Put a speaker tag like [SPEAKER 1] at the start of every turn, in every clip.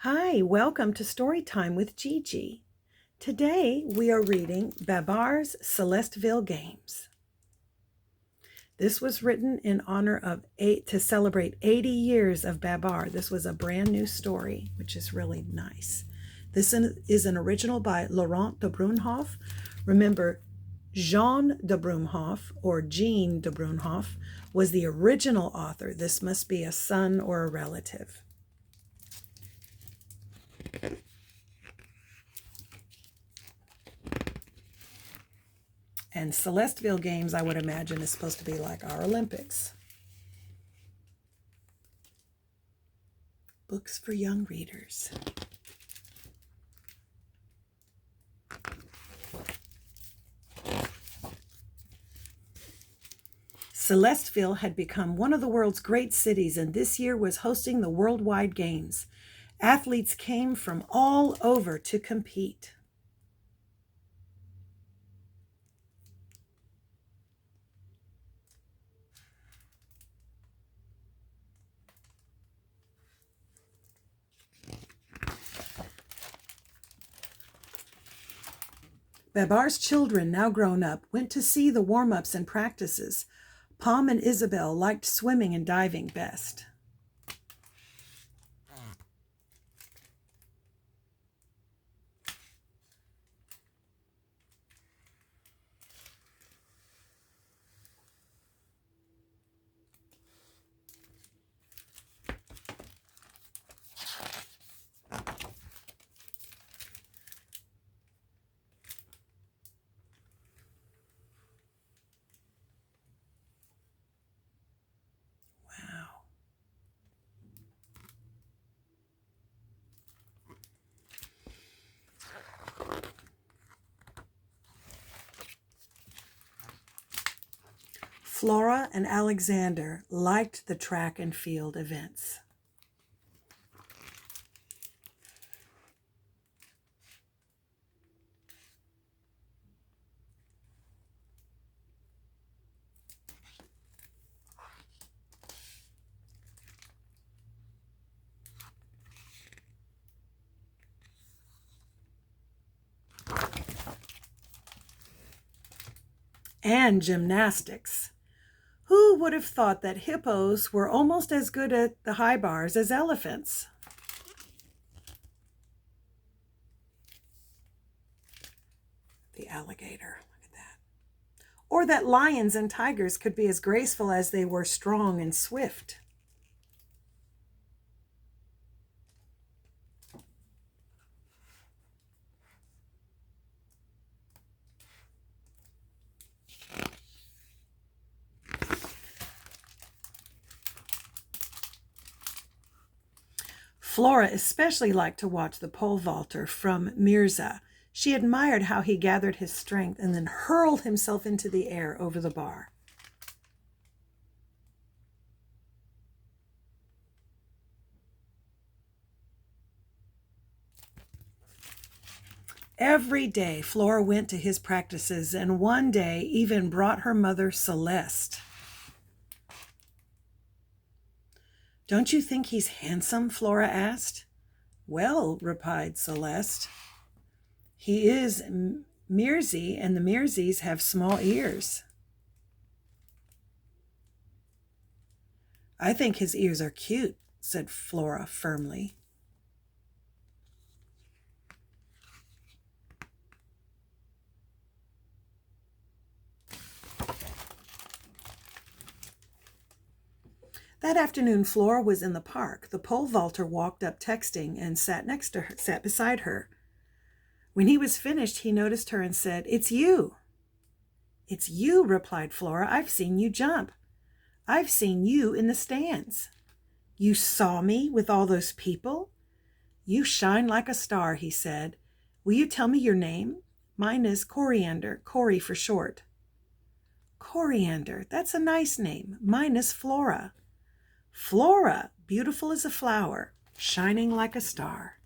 [SPEAKER 1] Hi, welcome to Storytime with Gigi. Today we are reading Babar's Celestville Games. This was written in honor of to celebrate 80 years of Babar. This was a brand new story, which is really nice. This is an original by Laurent de Brunhoff. Remember, Jean de Brunhoff, or Jean de Brunhoff, was the original author. This must be a son or a relative. And Celestville Games, I would imagine, is supposed to be like our Olympics. Books for young readers. Celestville had become one of the world's great cities, and this year was hosting the worldwide games. Athletes came from all over to compete. Babar's children, now grown up, went to see the warm-ups and practices. Pom and Isabel liked swimming and diving best. Flora and Alexander liked the track and field events. And gymnastics. Who would have thought that hippos were almost as good at the high bars as elephants? The alligator, look at that. Or that lions and tigers could be as graceful as they were strong and swift. Flora especially liked to watch the pole vaulter from Mirza. She admired how he gathered his strength and then hurled himself into the air over the bar. Every day, Flora went to his practices, and one day even brought her mother Celeste. "Don't you think he's handsome?" Flora asked. "Well," replied Celeste, "he is Mirzi, and the Mirzis have small ears." "I think his ears are cute," said Flora firmly. That afternoon, Flora was in the park. The pole vaulter walked up texting and sat beside her. When he was finished, he noticed her and said, "It's you." "It's you," replied Flora. "I've seen you jump. I've seen you in the stands." "You saw me with all those people?" "You shine like a star," he said. "Will you tell me your name?" "Mine is Coriander, Cory for short." "Coriander, that's a nice name. Mine is Flora." "Flora, beautiful as a flower, shining like a star."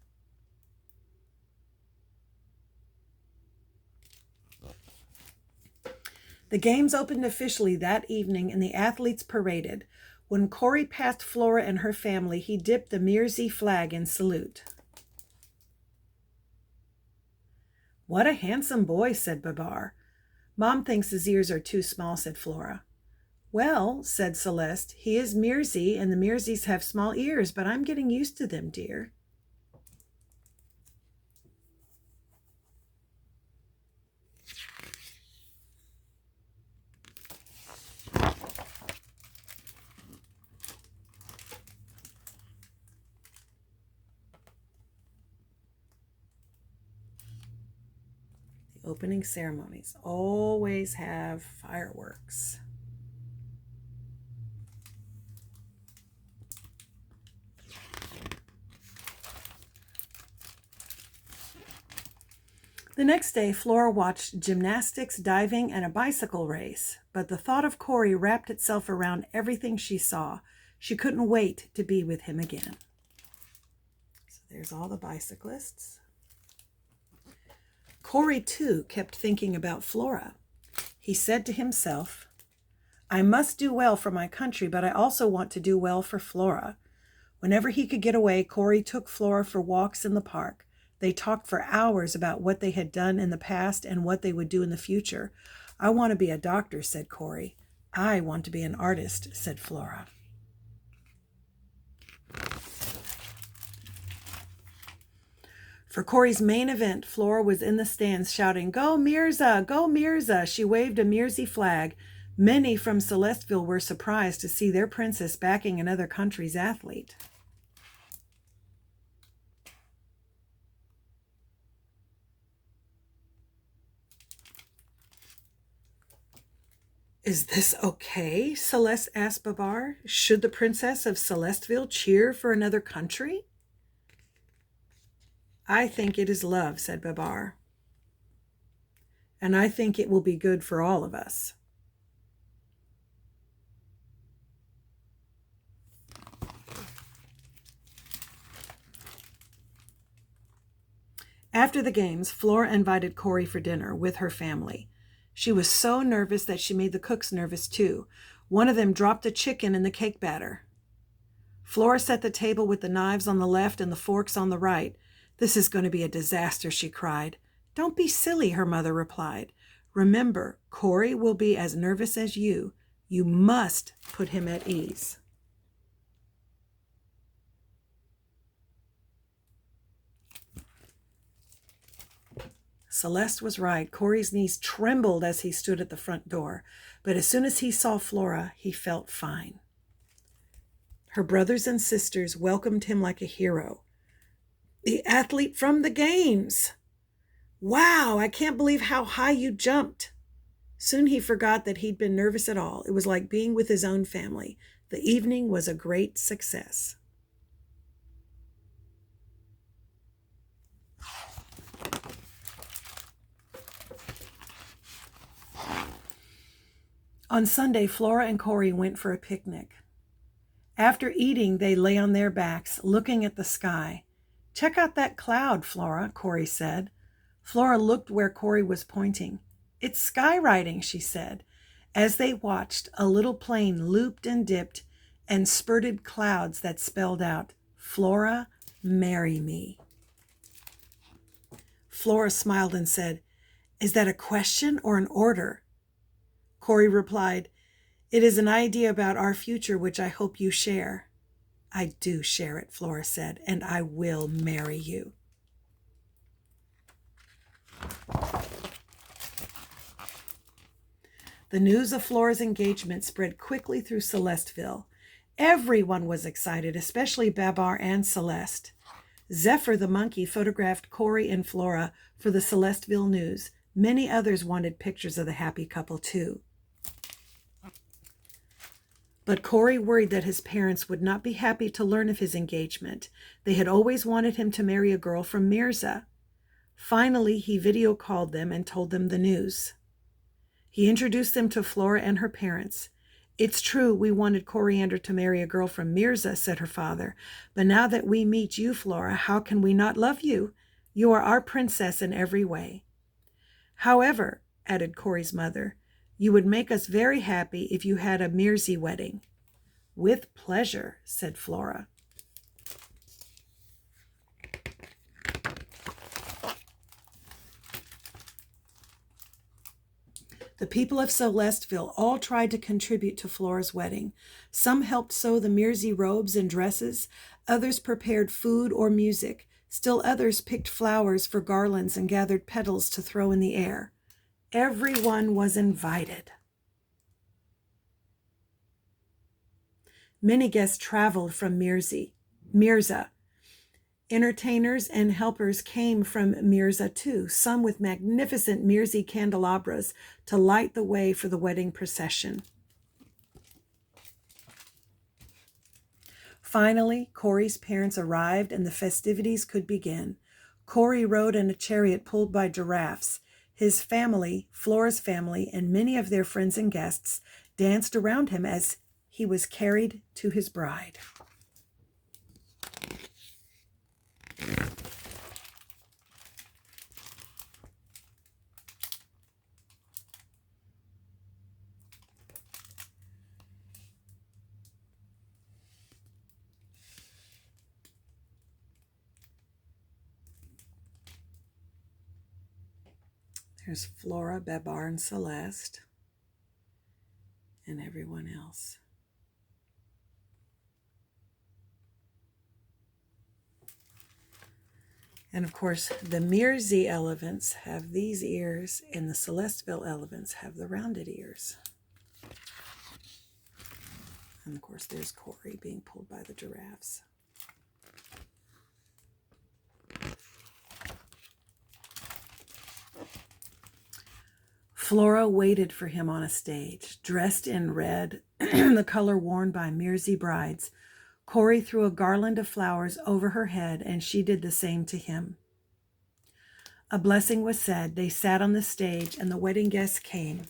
[SPEAKER 1] The games opened officially that evening and the athletes paraded. When Cory passed Flora and her family, he dipped the Mirzi flag in salute. What a handsome boy, said Babar. Mom thinks his ears are too small, said Flora. Well, said Celeste, he is Mearsy, and the Mearsies have small ears, but I'm getting used to them, dear. The opening ceremonies always have fireworks. The next day, Flora watched gymnastics, diving, and a bicycle race, but the thought of Corey wrapped itself around everything she saw. She couldn't wait to be with him again. So there's all the bicyclists. Corey, too, kept thinking about Flora. He said to himself, I must do well for my country, but I also want to do well for Flora. Whenever he could get away, Corey took Flora for walks in the park. They talked for hours about what they had done in the past and what they would do in the future. I want to be a doctor, said Corey. I want to be an artist, said Flora. For Corey's main event, Flora was in the stands shouting, Go Mirza! Go Mirza! She waved a Mearsy flag. Many from Celestville were surprised to see their princess backing another country's athlete. Is this okay? Celeste asked Babar. Should the princess of Celestville cheer for another country? I think it is love, said Babar. And I think it will be good for all of us. After the games, Flora invited Corey for dinner with her family. She was so nervous that she made the cooks nervous too. One of them dropped a chicken in the cake batter. Flora set the table with the knives on the left and the forks on the right. This is going to be a disaster, she cried. Don't be silly, her mother replied. Remember, Corey will be as nervous as you. You must put him at ease. Celeste was right. Corey's knees trembled as he stood at the front door, but as soon as he saw Flora, he felt fine. Her brothers and sisters welcomed him like a hero. The athlete from the games! Wow, I can't believe how high you jumped. Soon he forgot that he'd been nervous at all. It was like being with his own family. The evening was a great success. On Sunday, Flora and Corey went for a picnic. After eating, they lay on their backs, looking at the sky. Check out that cloud, Flora, Corey said. Flora looked where Corey was pointing. It's skywriting, she said. As they watched, a little plane looped and dipped and spurted clouds that spelled out, Flora, marry me. Flora smiled and said, Is that a question or an order? Corey replied, It is an idea about our future which I hope you share. I do share it, Flora said, and I will marry you. The news of Flora's engagement spread quickly through Celestville. Everyone was excited, especially Babar and Celeste. Zephyr the monkey photographed Corey and Flora for the Celestville News. Many others wanted pictures of the happy couple too. But Corey worried that his parents would not be happy to learn of his engagement. They had always wanted him to marry a girl from Mirza. Finally, he video called them and told them the news. He introduced them to Flora and her parents. It's true we wanted Coriander to marry a girl from Mirza, said her father. But now that we meet you, Flora, how can we not love you? You are our princess in every way. However, added Corey's mother, you would make us very happy if you had a Mearsy wedding. With pleasure, said Flora. The people of Celestville all tried to contribute to Flora's wedding. Some helped sew the Mersey robes and dresses. Others prepared food or music. Still others picked flowers for garlands and gathered petals to throw in the air. Everyone was invited. Many guests traveled from Mirza. Entertainers and helpers came from Mirza too, some with magnificent Mersey candelabras to light the way for the wedding procession. Finally, Corey's parents arrived and the festivities could begin. Corey rode in a chariot pulled by giraffes. His family, Flora's family, and many of their friends and guests danced around him as he was carried to his bride. There's Flora, Babar, and Celeste, and everyone else. And of course, the Mersey elephants have these ears, and the Celestville elephants have the rounded ears. And of course, there's Corey being pulled by the giraffes. Flora waited for him on a stage, dressed in red, the color worn by Mersey brides. Corey threw a garland of flowers over her head, and she did the same to him. A blessing was said. They sat on the stage, and the wedding guests came,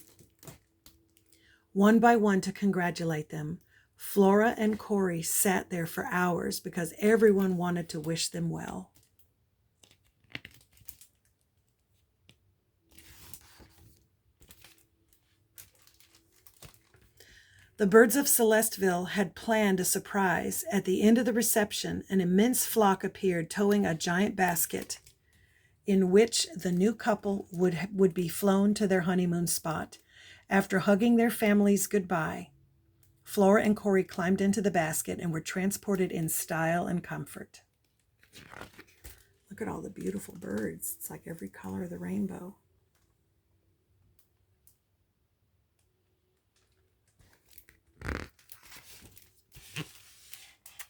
[SPEAKER 1] one by one, to congratulate them. Flora and Corey sat there for hours because everyone wanted to wish them well. The birds of Celestville had planned a surprise. At the end of the reception, an immense flock appeared, towing a giant basket in which the new couple would be flown to their honeymoon spot. After hugging their families goodbye, Flora and Corey climbed into the basket and were transported in style and comfort. Look at all the beautiful birds. It's like every color of the rainbow.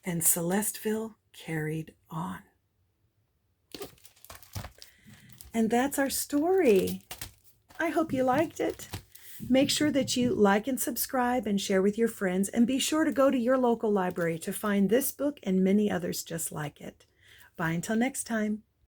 [SPEAKER 1] And Celestville carried on. And that's our story. I hope you liked it. Make sure that you like and subscribe and share with your friends, and be sure to go to your local library to find this book and many others just like it. Bye until next time.